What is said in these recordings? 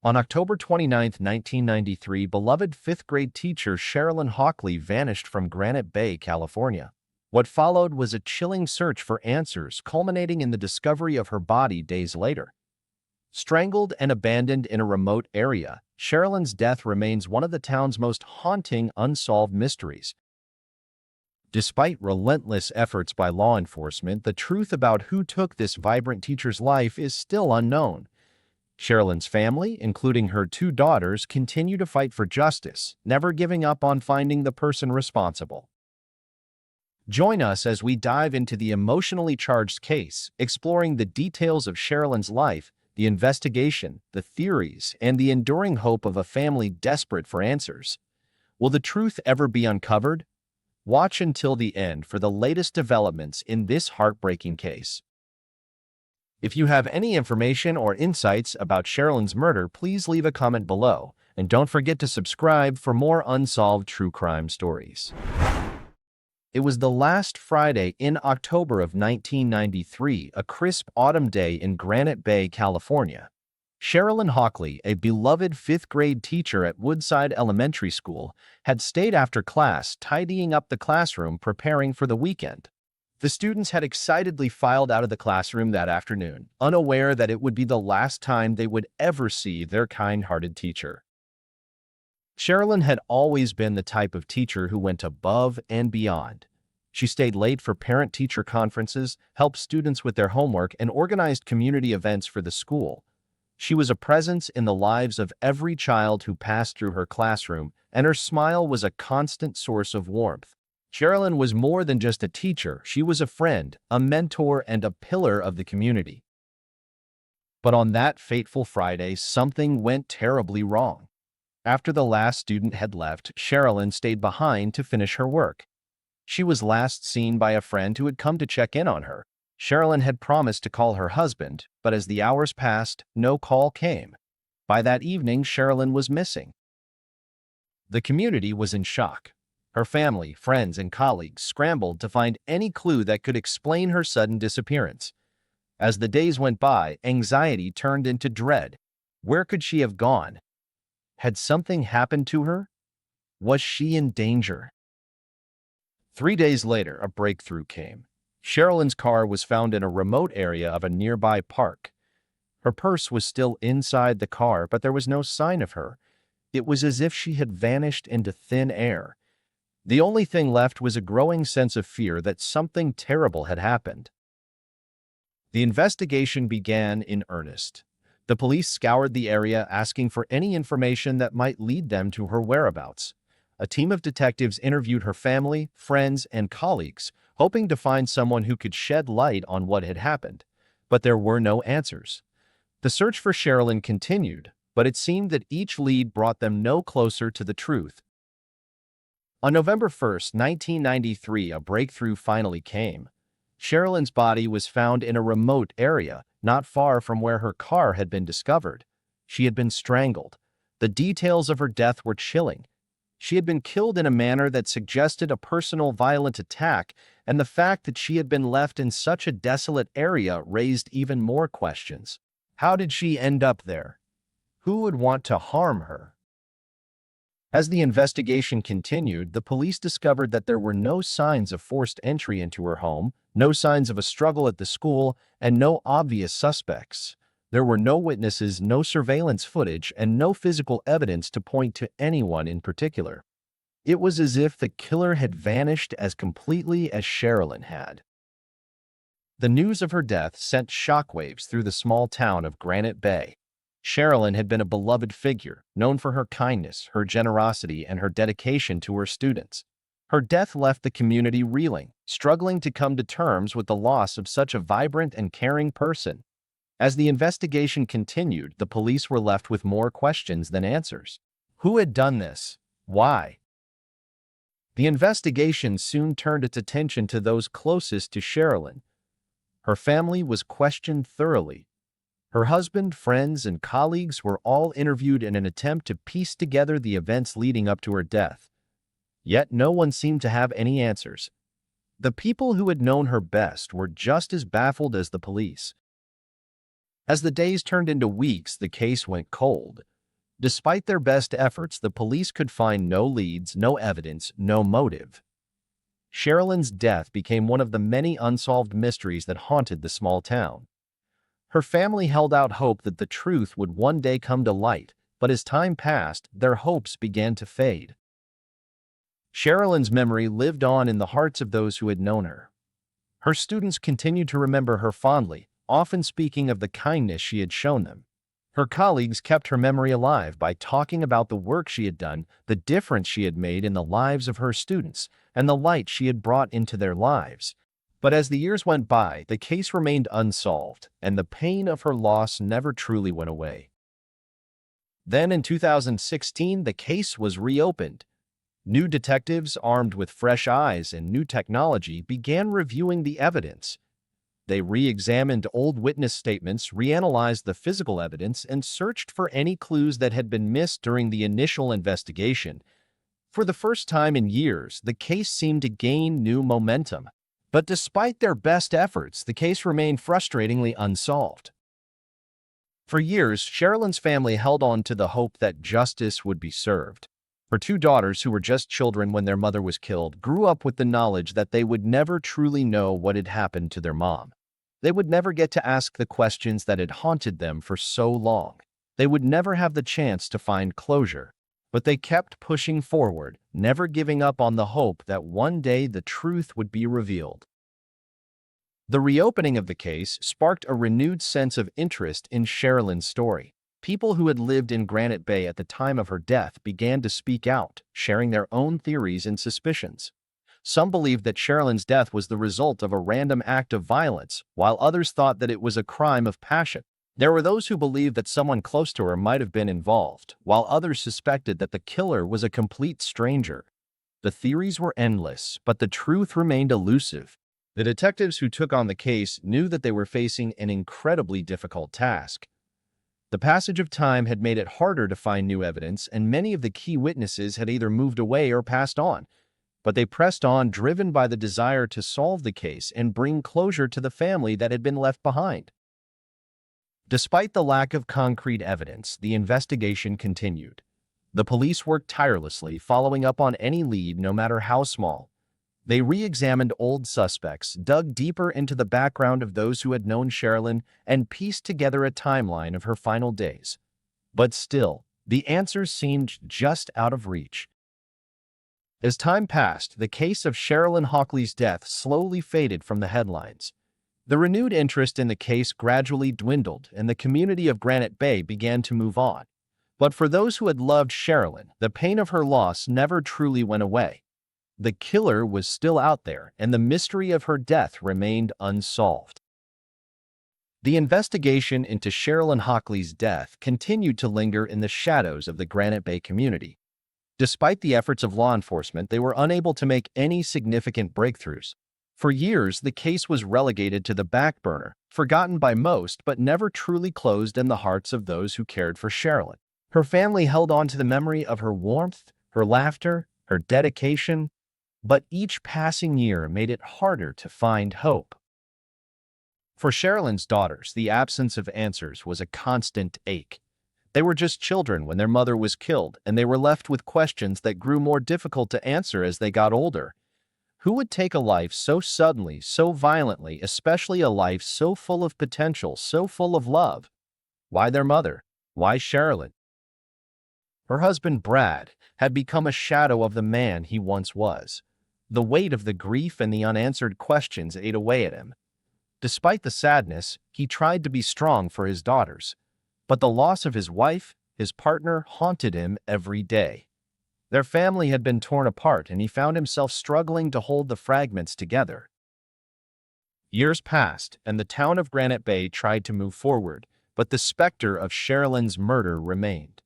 On October 29, 1993, beloved fifth-grade teacher Cherilyn Hawkley vanished from Granite Bay, California. What followed was a chilling search for answers, culminating in the discovery of her body days later. Strangled and abandoned in a remote area, Cherilyn's death remains one of the town's most haunting unsolved mysteries. Despite relentless efforts by law enforcement, the truth about who took this vibrant teacher's life is still unknown. Cherilyn's family, including her two daughters, continue to fight for justice, never giving up on finding the person responsible. Join us as we dive into the emotionally charged case, exploring the details of Cherilyn's life, the investigation, the theories, and the enduring hope of a family desperate for answers. Will the truth ever be uncovered? Watch until the end for the latest developments in this heartbreaking case. If you have any information or insights about Cherilyn's murder, please leave a comment below, and don't forget to subscribe for more unsolved true crime stories. It was the last Friday in October of 1993, a crisp autumn day in Granite Bay, California. Cherilyn Hawkley, a beloved fifth-grade teacher at Woodside Elementary School, had stayed after class, tidying up the classroom, preparing for the weekend. The students had excitedly filed out of the classroom that afternoon, unaware that it would be the last time they would ever see their kind-hearted teacher. Cherilyn had always been the type of teacher who went above and beyond. She stayed late for parent-teacher conferences, helped students with their homework, and organized community events for the school. She was a presence in the lives of every child who passed through her classroom, and her smile was a constant source of warmth. Cherilyn was more than just a teacher. She was a friend, a mentor, and a pillar of the community. But on that fateful Friday, something went terribly wrong. After the last student had left, Cherilyn stayed behind to finish her work. She was last seen by a friend who had come to check in on her. Cherilyn had promised to call her husband, but as the hours passed, no call came. By that evening, Cherilyn was missing. The community was in shock. Her family, friends, and colleagues scrambled to find any clue that could explain her sudden disappearance. As the days went by, anxiety turned into dread. Where could she have gone? Had something happened to her? Was she in danger? 3 days later, a breakthrough came. Cherilyn's car was found in a remote area of a nearby park. Her purse was still inside the car, but there was no sign of her. It was as if she had vanished into thin air. The only thing left was a growing sense of fear that something terrible had happened. The investigation began in earnest. The police scoured the area, asking for any information that might lead them to her whereabouts. A team of detectives interviewed her family, friends, and colleagues, hoping to find someone who could shed light on what had happened. But there were no answers. The search for Cherilyn continued, but it seemed that each lead brought them no closer to the truth. On November 1, 1993, a breakthrough finally came. Cherilyn's body was found in a remote area, not far from where her car had been discovered. She had been strangled. The details of her death were chilling. She had been killed in a manner that suggested a personal violent attack, and the fact that she had been left in such a desolate area raised even more questions. How did she end up there? Who would want to harm her? As the investigation continued, the police discovered that there were no signs of forced entry into her home, no signs of a struggle at the school, and no obvious suspects. There were no witnesses, no surveillance footage, and no physical evidence to point to anyone in particular. It was as if the killer had vanished as completely as Cherilyn had. The news of her death sent shockwaves through the small town of Granite Bay. Cherilyn had been a beloved figure, known for her kindness, her generosity, and her dedication to her students. Her death left the community reeling, struggling to come to terms with the loss of such a vibrant and caring person. As the investigation continued, the police were left with more questions than answers. Who had done this? Why? The investigation soon turned its attention to those closest to Cherilyn. Her family was questioned thoroughly. Her husband, friends, and colleagues were all interviewed in an attempt to piece together the events leading up to her death. Yet no one seemed to have any answers. The people who had known her best were just as baffled as the police. As the days turned into weeks, the case went cold. Despite their best efforts, the police could find no leads, no evidence, no motive. Cherilyn's death became one of the many unsolved mysteries that haunted the small town. Her family held out hope that the truth would one day come to light, but as time passed, their hopes began to fade. Cherilyn's memory lived on in the hearts of those who had known her. Her students continued to remember her fondly, often speaking of the kindness she had shown them. Her colleagues kept her memory alive by talking about the work she had done, the difference she had made in the lives of her students, and the light she had brought into their lives. But as the years went by, the case remained unsolved, and the pain of her loss never truly went away. Then in 2016, the case was reopened. New detectives, armed with fresh eyes and new technology, began reviewing the evidence. They re-examined old witness statements, reanalyzed the physical evidence, and searched for any clues that had been missed during the initial investigation. For the first time in years, the case seemed to gain new momentum. But despite their best efforts, the case remained frustratingly unsolved. For years, Cherilyn's family held on to the hope that justice would be served. Her two daughters, who were just children when their mother was killed, grew up with the knowledge that they would never truly know what had happened to their mom. They would never get to ask the questions that had haunted them for so long. They would never have the chance to find closure. But they kept pushing forward, never giving up on the hope that one day the truth would be revealed. The reopening of the case sparked a renewed sense of interest in Cherilyn's story. People who had lived in Granite Bay at the time of her death began to speak out, sharing their own theories and suspicions. Some believed that Cherilyn's death was the result of a random act of violence, while others thought that it was a crime of passion. There were those who believed that someone close to her might have been involved, while others suspected that the killer was a complete stranger. The theories were endless, but the truth remained elusive. The detectives who took on the case knew that they were facing an incredibly difficult task. The passage of time had made it harder to find new evidence, and many of the key witnesses had either moved away or passed on. But they pressed on, driven by the desire to solve the case and bring closure to the family that had been left behind. Despite the lack of concrete evidence, the investigation continued. The police worked tirelessly, following up on any lead, no matter how small. They re-examined old suspects, dug deeper into the background of those who had known Cherilyn, and pieced together a timeline of her final days. But still, the answers seemed just out of reach. As time passed, the case of Cherilyn Hawkley's death slowly faded from the headlines. The renewed interest in the case gradually dwindled, and the community of Granite Bay began to move on. But for those who had loved Cherilyn, the pain of her loss never truly went away. The killer was still out there, and the mystery of her death remained unsolved. The investigation into Cherilyn Hawkley's death continued to linger in the shadows of the Granite Bay community. Despite the efforts of law enforcement, they were unable to make any significant breakthroughs. For years, the case was relegated to the back burner, forgotten by most but never truly closed in the hearts of those who cared for Cherilyn. Her family held on to the memory of her warmth, her laughter, her dedication, but each passing year made it harder to find hope. For Cherilyn's daughters, the absence of answers was a constant ache. They were just children when their mother was killed, and they were left with questions that grew more difficult to answer as they got older. Who would take a life so suddenly, so violently, especially a life so full of potential, so full of love? Why their mother? Why Cherilyn? Her husband, Brad, had become a shadow of the man he once was. The weight of the grief and the unanswered questions ate away at him. Despite the sadness, he tried to be strong for his daughters. But the loss of his wife, his partner, haunted him every day. Their family had been torn apart, and he found himself struggling to hold the fragments together. Years passed, and the town of Granite Bay tried to move forward, but the specter of Cherilyn's murder remained.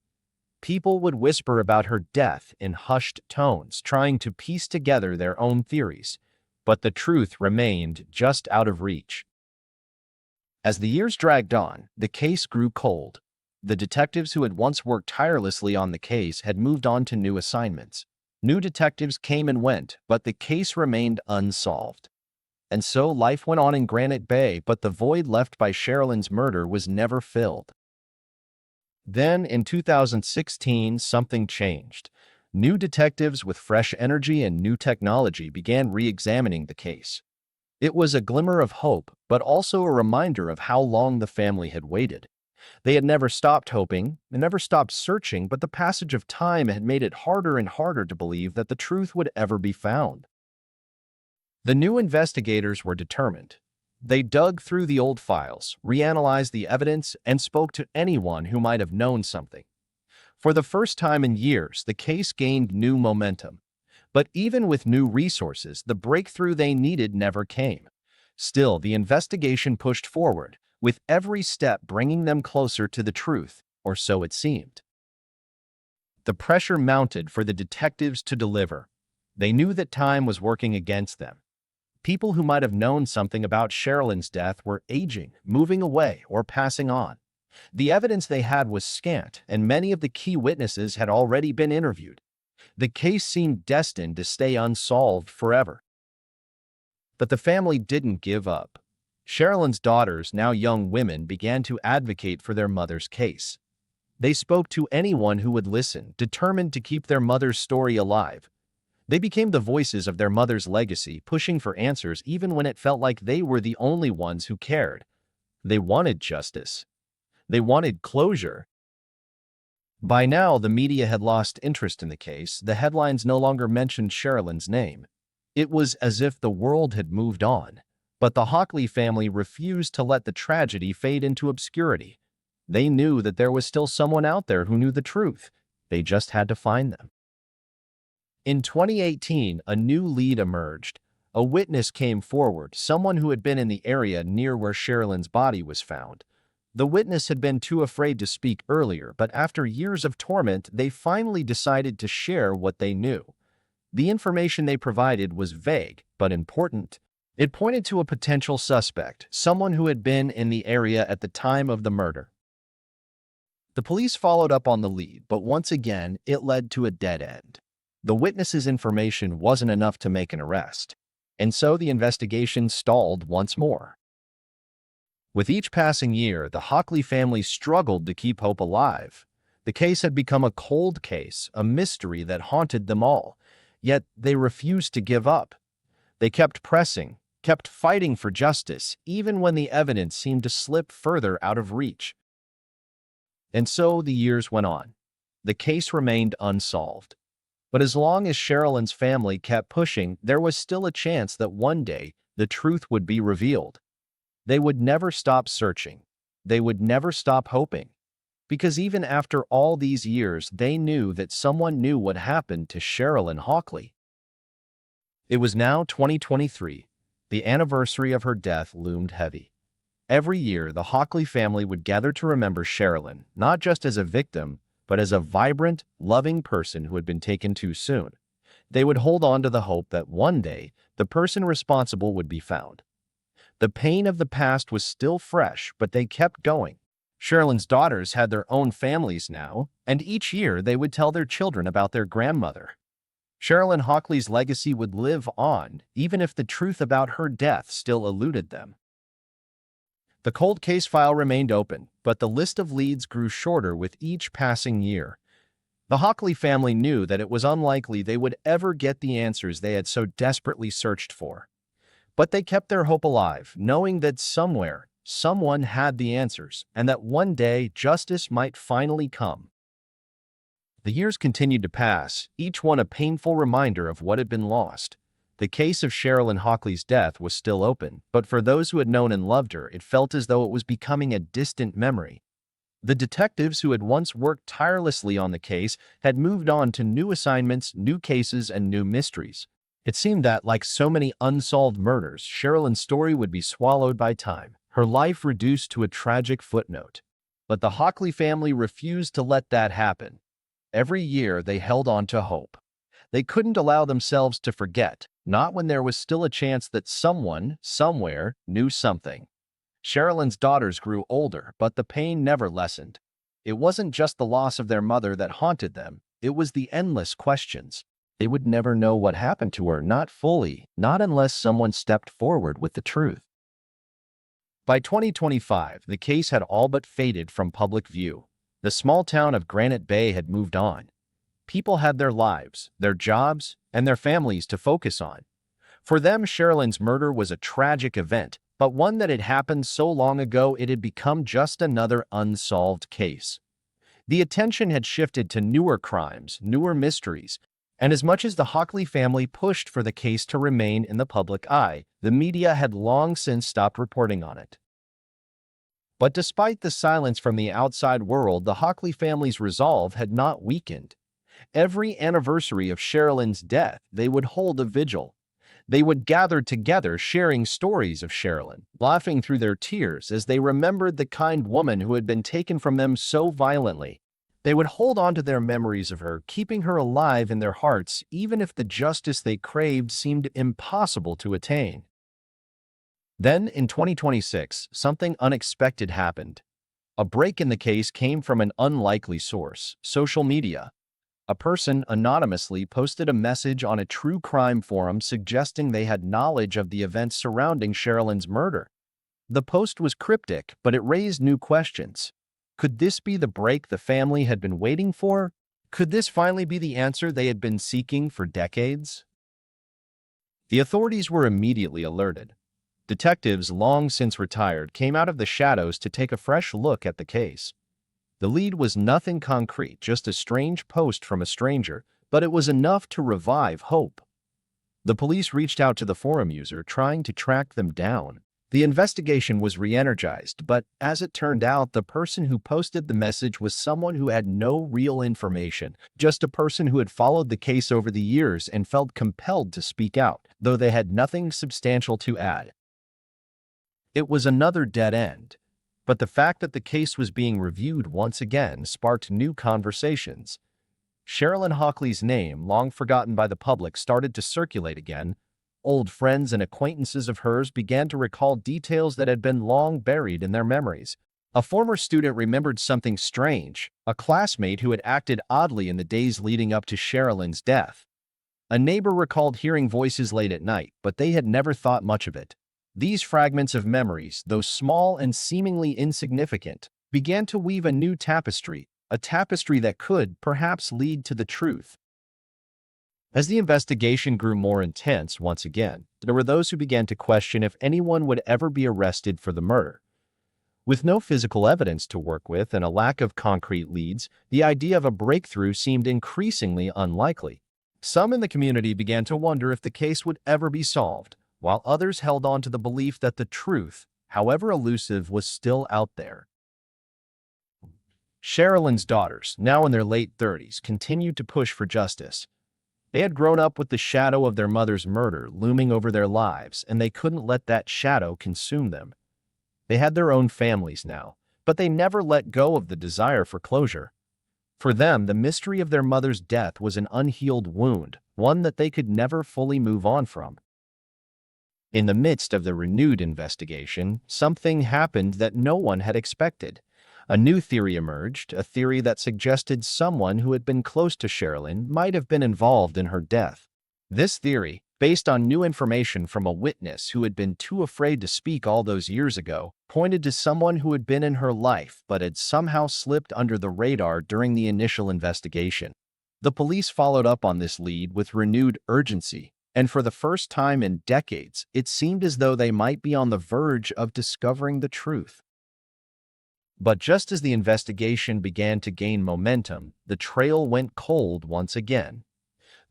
People would whisper about her death in hushed tones, trying to piece together their own theories, but the truth remained just out of reach. As the years dragged on, the case grew cold. The detectives who had once worked tirelessly on the case had moved on to new assignments. New detectives came and went, but the case remained unsolved. And so life went on in Granite Bay, but the void left by Cherilyn's murder was never filled. Then, in 2016, something changed. New detectives with fresh energy and new technology began re-examining the case. It was a glimmer of hope, but also a reminder of how long the family had waited. They had never stopped hoping, and never stopped searching, but the passage of time had made it harder and harder to believe that the truth would ever be found. The new investigators were determined. They dug through the old files, reanalyzed the evidence, and spoke to anyone who might have known something. For the first time in years, the case gained new momentum. But even with new resources, the breakthrough they needed never came. Still, the investigation pushed forward, with every step bringing them closer to the truth, or so it seemed. The pressure mounted for the detectives to deliver. They knew that time was working against them. People who might have known something about Cherilyn's death were aging, moving away, or passing on. The evidence they had was scant, and many of the key witnesses had already been interviewed. The case seemed destined to stay unsolved forever. But the family didn't give up. Cherilyn's daughters, now young women, began to advocate for their mother's case. They spoke to anyone who would listen, determined to keep their mother's story alive. They became the voices of their mother's legacy, pushing for answers even when it felt like they were the only ones who cared. They wanted justice. They wanted closure. By now, the media had lost interest in the case. The headlines no longer mentioned Cherilyn's name. It was as if the world had moved on. But the Hawkley family refused to let the tragedy fade into obscurity. They knew that there was still someone out there who knew the truth. They just had to find them. In 2018, a new lead emerged. A witness came forward, someone who had been in the area near where Cherilyn's body was found. The witness had been too afraid to speak earlier, but after years of torment, they finally decided to share what they knew. The information they provided was vague, but important. It pointed to a potential suspect, someone who had been in the area at the time of the murder. The police followed up on the lead, but once again, it led to a dead end. The witness's information wasn't enough to make an arrest, and so the investigation stalled once more. With each passing year, the Hawkley family struggled to keep hope alive. The case had become a cold case, a mystery that haunted them all, yet they refused to give up. They kept pressing, kept fighting for justice, even when the evidence seemed to slip further out of reach. And so the years went on. The case remained unsolved. But as long as Cherilyn's family kept pushing, there was still a chance that one day the truth would be revealed. They would never stop searching. They would never stop hoping. Because even after all these years, they knew that someone knew what happened to Cherilyn Hawkley. It was now 2023. The anniversary of her death loomed heavy. Every year, the Hawkley family would gather to remember Cherilyn, not just as a victim, but as a vibrant, loving person who had been taken too soon. They would hold on to the hope that one day, the person responsible would be found. The pain of the past was still fresh, but they kept going. Cherilyn's daughters had their own families now, and each year they would tell their children about their grandmother. Cherilyn Hawkley's legacy would live on, even if the truth about her death still eluded them. The cold case file remained open, but the list of leads grew shorter with each passing year. The Hawkley family knew that it was unlikely they would ever get the answers they had so desperately searched for. But they kept their hope alive, knowing that somewhere, someone had the answers, and that one day justice might finally come. The years continued to pass, each one a painful reminder of what had been lost. The case of Cherilyn Hawkley's death was still open, but for those who had known and loved her, it felt as though it was becoming a distant memory. The detectives who had once worked tirelessly on the case had moved on to new assignments, new cases, and new mysteries. It seemed that, like so many unsolved murders, Cherilyn's story would be swallowed by time, her life reduced to a tragic footnote. But the Hawkley family refused to let that happen. Every year, they held on to hope. They couldn't allow themselves to forget, not when there was still a chance that someone, somewhere, knew something. Cherilyn's daughters grew older, but the pain never lessened. It wasn't just the loss of their mother that haunted them, it was the endless questions. They would never know what happened to her, not fully, not unless someone stepped forward with the truth. By 2025, the case had all but faded from public view. The small town of Granite Bay had moved on. People had their lives, their jobs, and their families to focus on. For them, Cherilyn's murder was a tragic event, but one that had happened so long ago it had become just another unsolved case. The attention had shifted to newer crimes, newer mysteries, and as much as the Hawkley family pushed for the case to remain in the public eye, the media had long since stopped reporting on it. But despite the silence from the outside world, the Hawkley family's resolve had not weakened. Every anniversary of Cherilyn's death, they would hold a vigil. They would gather together, sharing stories of Cherilyn, laughing through their tears as they remembered the kind woman who had been taken from them so violently. They would hold on to their memories of her, keeping her alive in their hearts, even if the justice they craved seemed impossible to attain. Then, in 2026, something unexpected happened. A break in the case came from an unlikely source: social media. A person anonymously posted a message on a true crime forum suggesting they had knowledge of the events surrounding Cherilyn's murder. The post was cryptic, but it raised new questions. Could this be the break the family had been waiting for? Could this finally be the answer they had been seeking for decades? The authorities were immediately alerted. Detectives, long since retired, came out of the shadows to take a fresh look at the case. The lead was nothing concrete, just a strange post from a stranger, but it was enough to revive hope. The police reached out to the forum user, trying to track them down. The investigation was re-energized, but as it turned out, the person who posted the message was someone who had no real information, just a person who had followed the case over the years and felt compelled to speak out, though they had nothing substantial to add. It was another dead end. But the fact that the case was being reviewed once again sparked new conversations. Cherilyn Hawkley's name, long forgotten by the public, started to circulate again. Old friends and acquaintances of hers began to recall details that had been long buried in their memories. A former student remembered something strange, a classmate who had acted oddly in the days leading up to Cherilyn's death. A neighbor recalled hearing voices late at night, but they had never thought much of it. These fragments of memories, though small and seemingly insignificant, began to weave a new tapestry, a tapestry that could, perhaps, lead to the truth. As the investigation grew more intense once again, there were those who began to question if anyone would ever be arrested for the murder. With no physical evidence to work with and a lack of concrete leads, the idea of a breakthrough seemed increasingly unlikely. Some in the community began to wonder if the case would ever be solved, while others held on to the belief that the truth, however elusive, was still out there. Cherilyn's daughters, now in their late 30s, continued to push for justice. They had grown up with the shadow of their mother's murder looming over their lives, and they couldn't let that shadow consume them. They had their own families now, but they never let go of the desire for closure. For them, the mystery of their mother's death was an unhealed wound, one that they could never fully move on from. In the midst of the renewed investigation, something happened that no one had expected. A new theory emerged, a theory that suggested someone who had been close to Cherilyn might have been involved in her death. This theory, based on new information from a witness who had been too afraid to speak all those years ago, pointed to someone who had been in her life but had somehow slipped under the radar during the initial investigation. The police followed up on this lead with renewed urgency, and for the first time in decades, it seemed as though they might be on the verge of discovering the truth. But just as the investigation began to gain momentum, the trail went cold once again.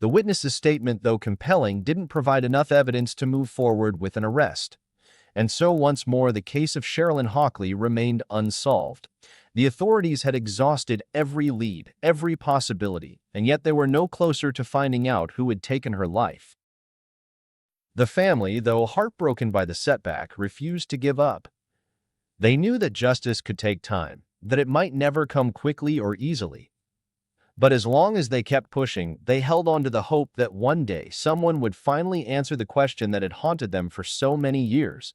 The witness's statement, though compelling, didn't provide enough evidence to move forward with an arrest. And so once more, the case of Cherilyn Hawkley remained unsolved. The authorities had exhausted every lead, every possibility, and yet they were no closer to finding out who had taken her life. The family, though heartbroken by the setback, refused to give up. They knew that justice could take time, that it might never come quickly or easily. But as long as they kept pushing, they held on to the hope that one day someone would finally answer the question that had haunted them for so many years.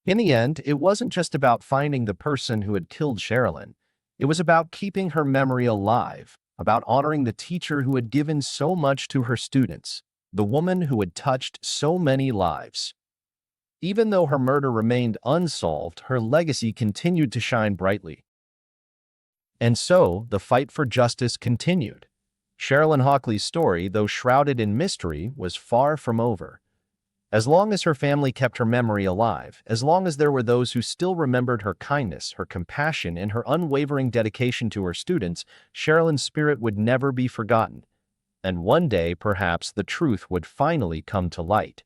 In the end, it wasn't just about finding the person who had killed Cherilyn. It was about keeping her memory alive, about honoring the teacher who had given so much to her students, the woman who had touched so many lives. Even though her murder remained unsolved, her legacy continued to shine brightly. And so, the fight for justice continued. Cherilyn Hawkley's story, though shrouded in mystery, was far from over. As long as her family kept her memory alive, as long as there were those who still remembered her kindness, her compassion, and her unwavering dedication to her students, Cherilyn's spirit would never be forgotten. And one day, perhaps, the truth would finally come to light.